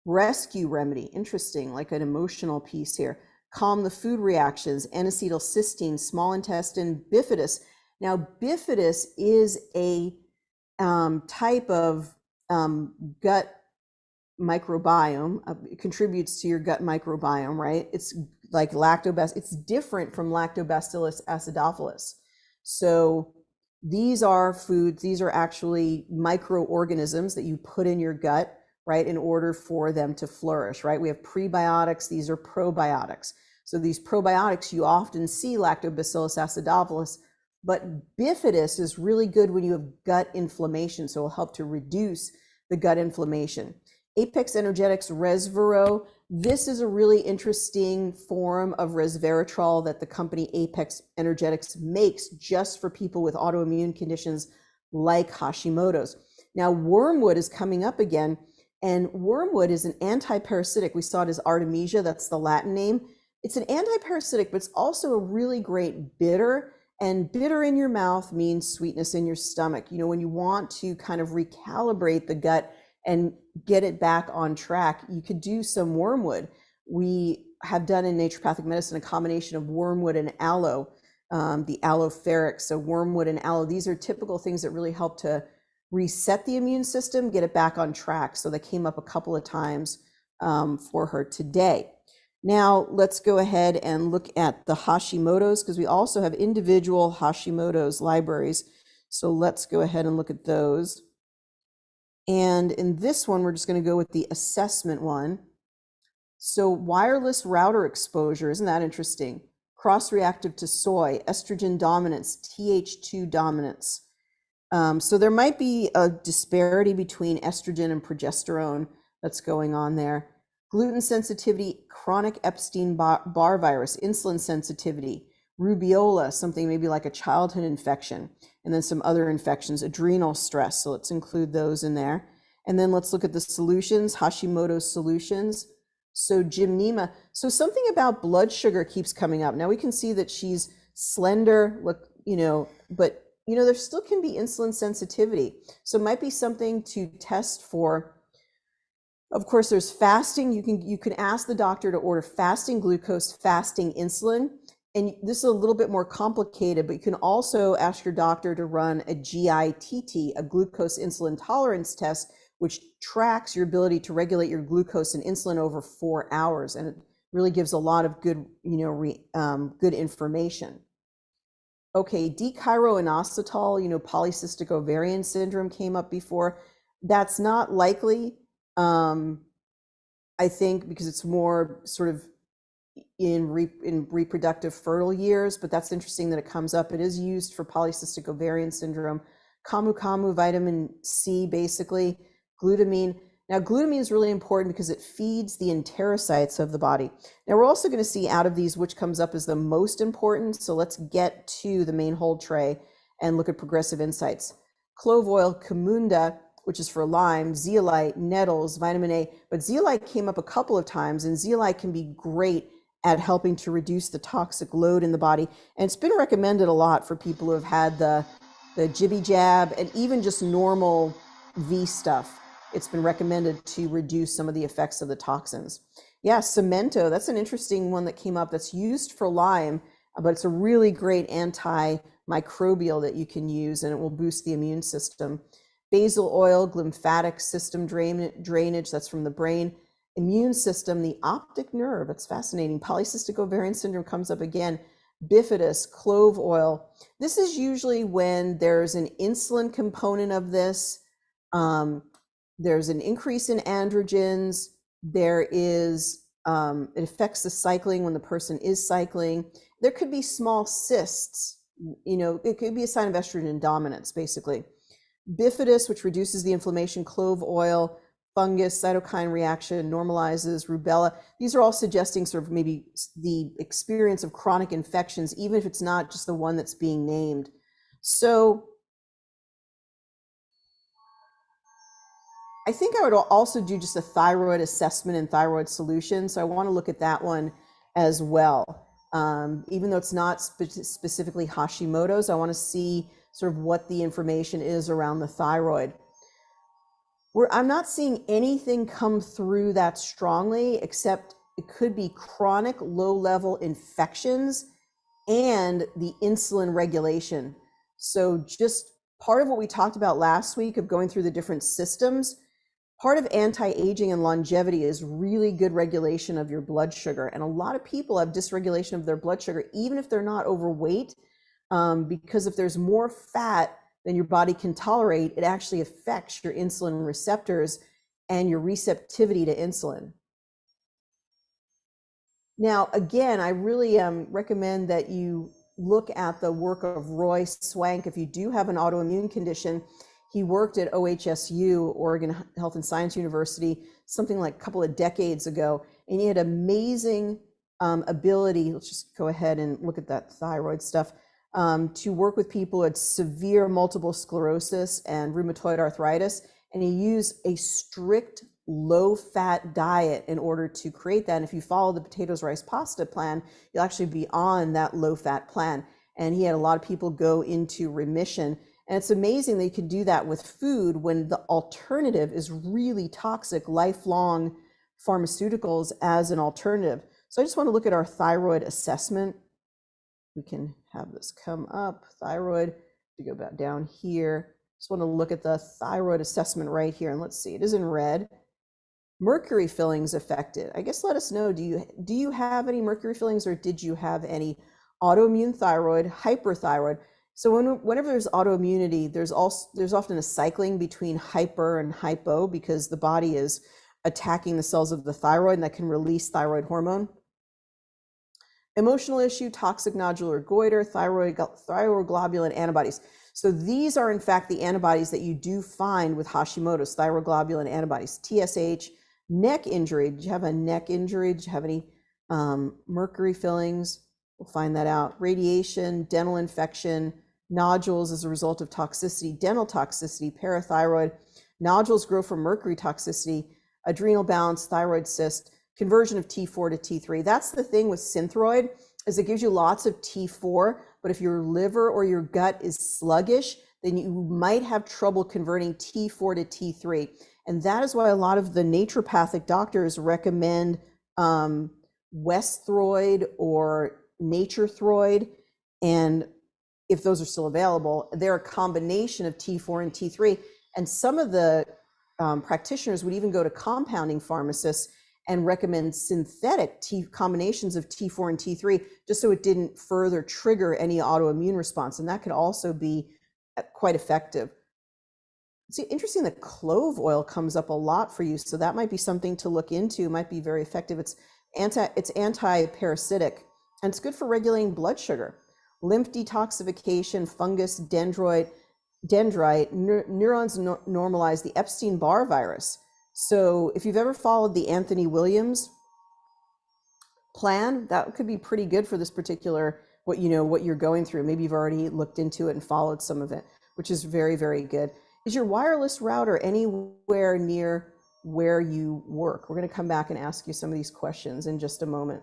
Rescue remedy, interesting, like an emotional piece here. Calm the food reactions, N-acetylcysteine, small intestine, bifidus. Now, bifidus is a type of gut microbiome. It contributes to your gut microbiome, right? It's like lactobacillus. It's different from Lactobacillus acidophilus. So these are foods. These are actually microorganisms that you put in your gut, right, in order for them to flourish, right? We have prebiotics. These are probiotics. So these probiotics, you often see Lactobacillus acidophilus, but bifidus is really good when you have gut inflammation. So it'll help to reduce the gut inflammation. Apex Energetics Resveratrol. This is a really interesting form of resveratrol that the company Apex Energetics makes just for people with autoimmune conditions like Hashimoto's. Now, wormwood is coming up again, and wormwood is an anti-parasitic. We saw it as Artemisia, that's the Latin name. It's an anti-parasitic, but it's also a really great bitter, and bitter in your mouth means sweetness in your stomach. You know, when you want to kind of recalibrate the gut and get it back on track, you could do some wormwood. We have done in naturopathic medicine a combination of wormwood and aloe, the aloe-ferric. So wormwood and aloe, these are typical things that really help to reset the immune system, get it back on track. So they came up a couple of times for her today. Now let's go ahead and look at the Hashimoto's, because we also have individual Hashimoto's libraries. So let's go ahead and look at those. And in this one, we're just going to go with the assessment one. So wireless router exposure, isn't that interesting? Cross-reactive to soy, estrogen dominance, Th2 dominance. So there might be a disparity between estrogen and progesterone that's going on there. Gluten sensitivity, chronic Epstein-Barr virus, insulin sensitivity. Rubeola, something maybe like a childhood infection, and then some other infections, adrenal stress. So let's include those in there. And then let's look at the solutions, Hashimoto's solutions. So gymnema. So something about blood sugar keeps coming up. Now we can see that she's slender, look, but there still can be insulin sensitivity. So it might be something to test for. Of course, there's fasting. You can ask the doctor to order fasting glucose, fasting insulin. And this is a little bit more complicated, but you can also ask your doctor to run a GITT, a glucose insulin tolerance test, which tracks your ability to regulate your glucose and insulin over 4 hours. And it really gives a lot of good, good information. Okay, D-chiroinositol, polycystic ovarian syndrome came up before. That's not likely, I think, because it's more sort of in reproductive fertile years, but that's interesting that it comes up. It is used for polycystic ovarian syndrome. Camu, vitamin C, basically, glutamine. Now, glutamine is really important because it feeds the enterocytes of the body. Now, we're also going to see out of these which comes up as the most important. So let's get to the main hold tray and look at progressive insights. Clove oil, camunda, which is for Lyme, zeolite, nettles, vitamin A. But zeolite came up a couple of times, and zeolite can be great at helping to reduce the toxic load in the body. And it's been recommended a lot for people who have had the jibby jab and even just normal V stuff. It's been recommended to reduce some of the effects of the toxins. Yeah, cemento, that's an interesting one that came up that's used for Lyme, but it's a really great antimicrobial that you can use, and it will boost the immune system. Basil oil, lymphatic system drainage, that's from the brain. Immune system, the optic nerve, it's fascinating. Polycystic ovarian syndrome comes up again. Bifidus, clove oil. This is usually when there's an insulin component of this. There's an increase in androgens. There is, it affects the cycling when the person is cycling. There could be small cysts, it could be a sign of estrogen dominance, basically. Bifidus, which reduces the inflammation, clove oil, fungus, cytokine reaction, normalizes, rubella. These are all suggesting sort of maybe the experience of chronic infections, even if it's not just the one that's being named. So I think I would also do just a thyroid assessment and thyroid solution. So I want to look at that one as well. Even though it's not specifically Hashimoto's, I want to see sort of what the information is around the thyroid. I'm not seeing anything come through that strongly, except it could be chronic low-level infections and the insulin regulation. So just part of what we talked about last week of going through the different systems, part of anti-aging and longevity is really good regulation of your blood sugar. And a lot of people have dysregulation of their blood sugar, even if they're not overweight, because if there's more fat than your body can tolerate, it actually affects your insulin receptors and your receptivity to insulin. Now, again, I really recommend that you look at the work of Roy Swank. If you do have an autoimmune condition, he worked at OHSU, Oregon Health and Science University, something like a couple of decades ago, and he had amazing ability, let's just go ahead and look at that thyroid stuff, to work with people who had severe multiple sclerosis and rheumatoid arthritis, and he used a strict low-fat diet in order to create that. And if you follow the potatoes, rice, pasta plan, you'll actually be on that low-fat plan. And he had a lot of people go into remission. And it's amazing that you can do that with food when the alternative is really toxic, lifelong pharmaceuticals as an alternative. So I just want to look at our thyroid assessment. We can have this come up, thyroid, to go back down here. Just want to look at the thyroid assessment right here. And let's see, it is in red. Mercury fillings affected. I guess let us know, do you have any mercury fillings, or did you have any autoimmune thyroid, hyperthyroid? So whenever there's autoimmunity, there's often a cycling between hyper and hypo, because the body is attacking the cells of the thyroid, and that can release thyroid hormone. Emotional issue, toxic nodular goiter, thyroglobulin antibodies. So these are in fact the antibodies that you do find with Hashimoto's, thyroglobulin antibodies. TSH, neck injury. Did you have a neck injury? Did you have any mercury fillings? We'll find that out. Radiation, dental infection, nodules as a result of toxicity, dental toxicity, parathyroid, nodules grow from mercury toxicity, adrenal balance, thyroid cyst, conversion of T4 to T3. That's the thing with Synthroid, is it gives you lots of T4, but if your liver or your gut is sluggish, then you might have trouble converting T4 to T3. And that is why a lot of the naturopathic doctors recommend Westhroid or Naturethroid, and if those are still available, they're a combination of T4 and T3. And some of the practitioners would even go to compounding pharmacists and recommend synthetic combinations of T4 and T3, just so it didn't further trigger any autoimmune response. And that could also be quite effective. It's interesting that clove oil comes up a lot for you, so that might be something to look into. It might be very effective. It's anti-parasitic, and it's good for regulating blood sugar. Lymph detoxification, fungus, dendrite, neurons normalize the Epstein-Barr virus. So if you've ever followed the Anthony Williams plan, that could be pretty good for this particular, what you're going through. Maybe you've already looked into it and followed some of it, which is very, very good. Is your wireless router anywhere near where you work? We're going to come back and ask you some of these questions in just a moment.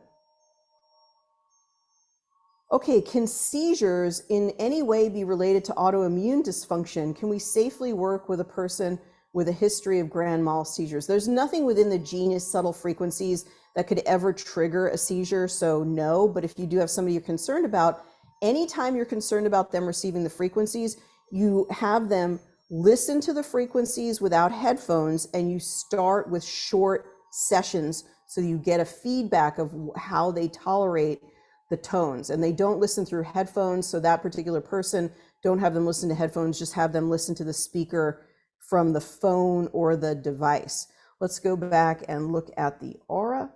Okay, can seizures in any way be related to autoimmune dysfunction? Can we safely work with a person with a history of grand mal seizures? There's nothing within the genius subtle frequencies that could ever trigger a seizure, so no. But if you do have somebody you're concerned about, anytime you're concerned about them receiving the frequencies, you have them listen to the frequencies without headphones, and you start with short sessions so you get a feedback of how they tolerate the tones. And they don't listen through headphones, so that particular person, don't have them listen to headphones, just have them listen to the speaker from the phone or the device. Let's go back and look at the aura.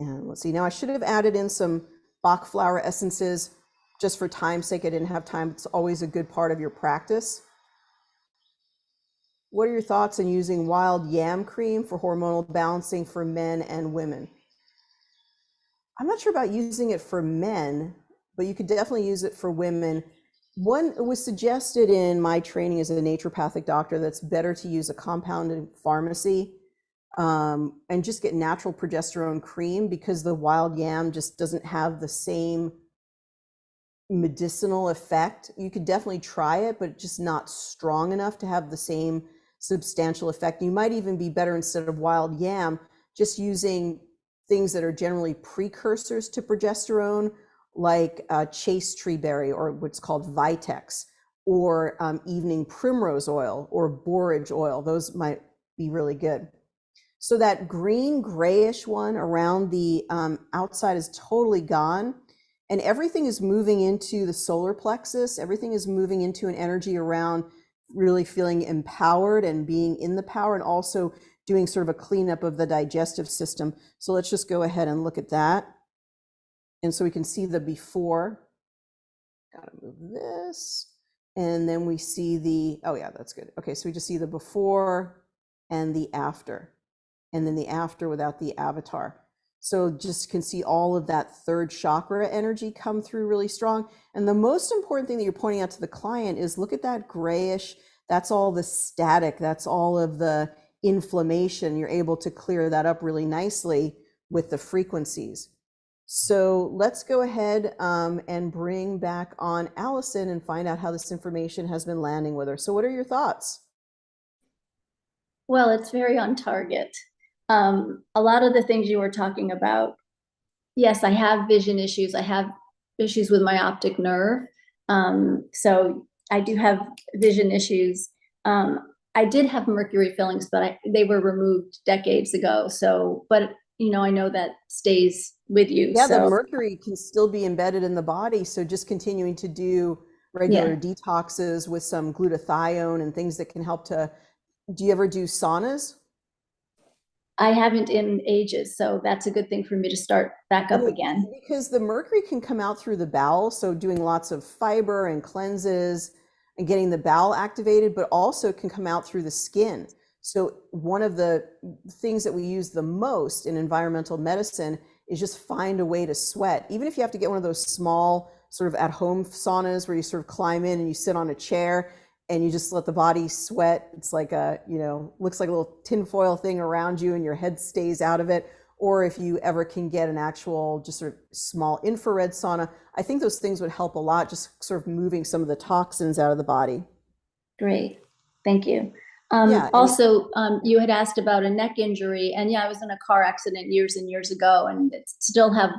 And let's see, now I should have added in some Bach flower essences. Just for time's sake, I didn't have time. It's always a good part of your practice. What are your thoughts on using wild yam cream for hormonal balancing for men and women? I'm not sure about using it for men, but you could definitely use it for women. It was suggested in my training as a naturopathic doctor that's better to use a compounded pharmacy and just get natural progesterone cream, because the wild yam just doesn't have the same medicinal effect. You could definitely try it, but just not strong enough to have the same substantial effect. You might even be better, instead of wild yam, just using things that are generally precursors to progesterone, like chaste tree berry, or what's called Vitex, or evening primrose oil or borage oil. Those might be really good. So that green grayish one around the outside is totally gone. And everything is moving into the solar plexus. Everything is moving into an energy around really feeling empowered and being in the power, and also doing sort of a cleanup of the digestive system. So let's just go ahead and look at that. And so we can see the before. Gotta move this. And then we see the, oh yeah, that's good. Okay, so we just see the before and the after. And then the after without the avatar. So just can see all of that third chakra energy come through really strong. And the most important thing that you're pointing out to the client is, look at that grayish, that's all the static, that's all of the inflammation. You're able to clear that up really nicely with the frequencies. So let's go ahead and bring back on Allison and find out how this information has been landing with her. So what are your thoughts? Well, it's very on target. A lot of the things you were talking about, yes, I have vision issues. I have issues with my optic nerve. So I do have vision issues. I did have mercury fillings, but they were removed decades ago. So, but I know that stays with you. Yeah, so. the mercury can still be embedded in the body. So just continuing to do regular detoxes with some glutathione and things that can help to, do you ever do saunas? I haven't in ages, so that's a good thing for me to start back up again. Because the mercury can come out through the bowel, so doing lots of fiber and cleanses and getting the bowel activated, but also can come out through the skin. So one of the things that we use the most in environmental medicine is just find a way to sweat. Even if you have to get one of those small sort of at-home saunas where you sort of climb in and you sit on a chair and you just let the body sweat. It's like a, looks like a little tinfoil thing around you and your head stays out of it. Or if you ever can get an actual just sort of small infrared sauna, I think those things would help a lot, just sort of moving some of the toxins out of the body. Great, thank you. Yeah. Also, you had asked about a neck injury, and yeah, I was in a car accident years and years ago, and still have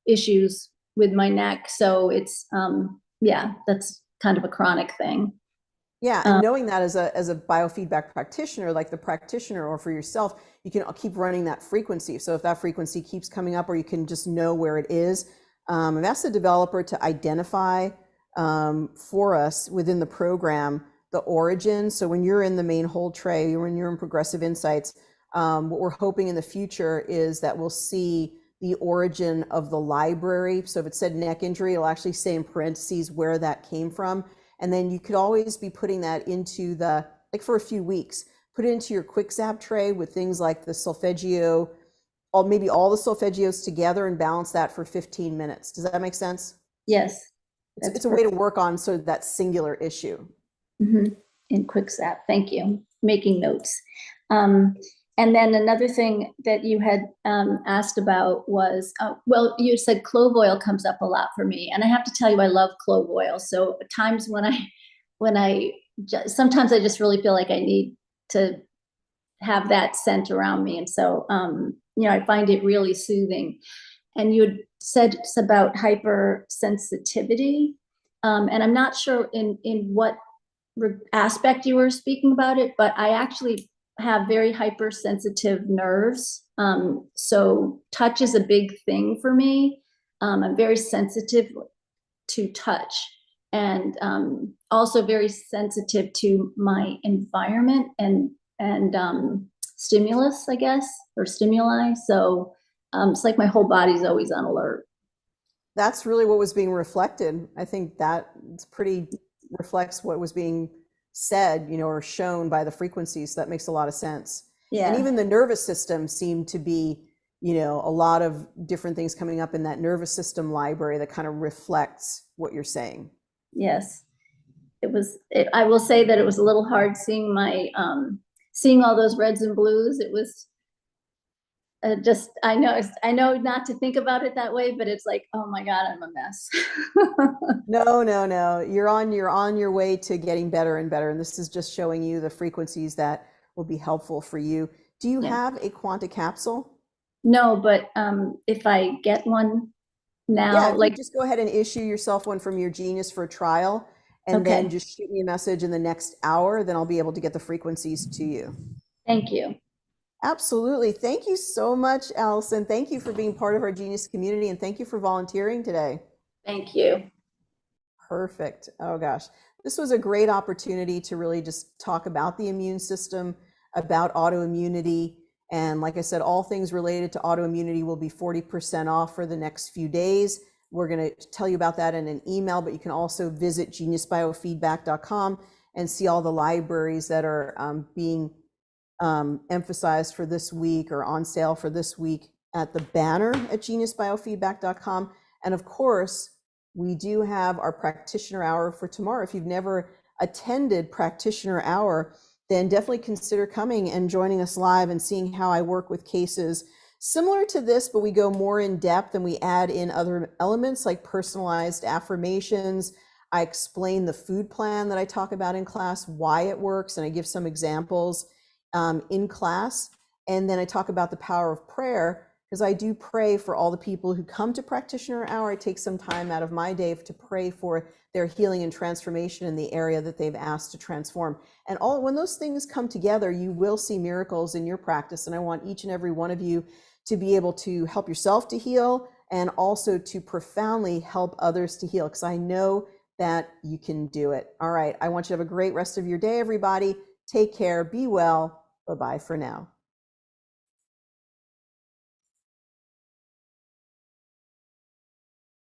issues with my neck. So it's, yeah, that's kind of a chronic thing. Yeah, and knowing that as a biofeedback practitioner, like the practitioner or for yourself, you can keep running that frequency. So if that frequency keeps coming up, or you can just know where it is. I've asked the developer to identify for us within the program the origin. So when you're in the main hold tray, when you're in Progressive Insights, what we're hoping in the future is that we'll see the origin of the library. So if it said neck injury, it'll actually say in parentheses where that came from. And then you could always be putting that into the, like for a few weeks, put it into your quick zap tray with things like the solfeggio, or maybe all the solfeggios together, and balance that for 15 minutes. Does that make sense? Yes. It's a way to work on sort of that singular issue. Mm-hmm. In QuickZap, thank you. Making notes. And then another thing that you had asked about was, well, you said clove oil comes up a lot for me, and I have to tell you, I love clove oil. So at times sometimes I just really feel like I need to have that scent around me, and so I find it really soothing. And you had said it's about hypersensitivity, and I'm not sure in what aspect you were speaking about it, but I actually have very hypersensitive nerves. So touch is a big thing for me. I'm very sensitive to touch, and also very sensitive to my environment and stimulus, I guess, or stimuli. So it's like my whole body's always on alert. That's really what was being reflected. I think that it's pretty reflects what was being said, or shown by the frequencies. So that makes a lot of sense. Yeah. And even the nervous system seemed to be, a lot of different things coming up in that nervous system library that kind of reflects what you're saying. Yes. I will say that it was a little hard seeing seeing all those reds and blues. It was I know not to think about it that way, but it's like, oh my God, I'm a mess. No. You're on your way to getting better and better. And this is just showing you the frequencies that will be helpful for you. Do you have a Quanta capsule? No, but if I get one now, yeah, just go ahead and issue yourself one from your Genius for a trial, and then just shoot me a message in the next hour. Then I'll be able to get the frequencies to you. Thank you. Absolutely. Thank you so much, Allison. Thank you for being part of our Genius community, and thank you for volunteering today. Thank you. Perfect. Oh gosh, this was a great opportunity to really just talk about the immune system, about autoimmunity. And like I said, all things related to autoimmunity will be 40% off for the next few days. We're going to tell you about that in an email, but you can also visit geniusbiofeedback.com and see all the libraries that are being emphasized for this week or on sale for this week at the banner at geniusbiofeedback.com. And of course, we do have our practitioner hour for tomorrow. If you've never attended practitioner hour, then definitely consider coming and joining us live and seeing how I work with cases similar to this, but we go more in depth and we add in other elements like personalized affirmations. I explain the food plan that I talk about in class, why it works, and I give some examples in class. And then I talk about the power of prayer, because I do pray for all the people who come to practitioner hour. I take some time out of my day to pray for their healing and transformation in the area that they've asked to transform. And when those things come together, you will see miracles in your practice. And I want each and every one of you to be able to help yourself to heal and also to profoundly help others to heal, because I know that you can do it. All right. I want you to have a great rest of your day, everybody. Take care. Be well. Bye-bye for now.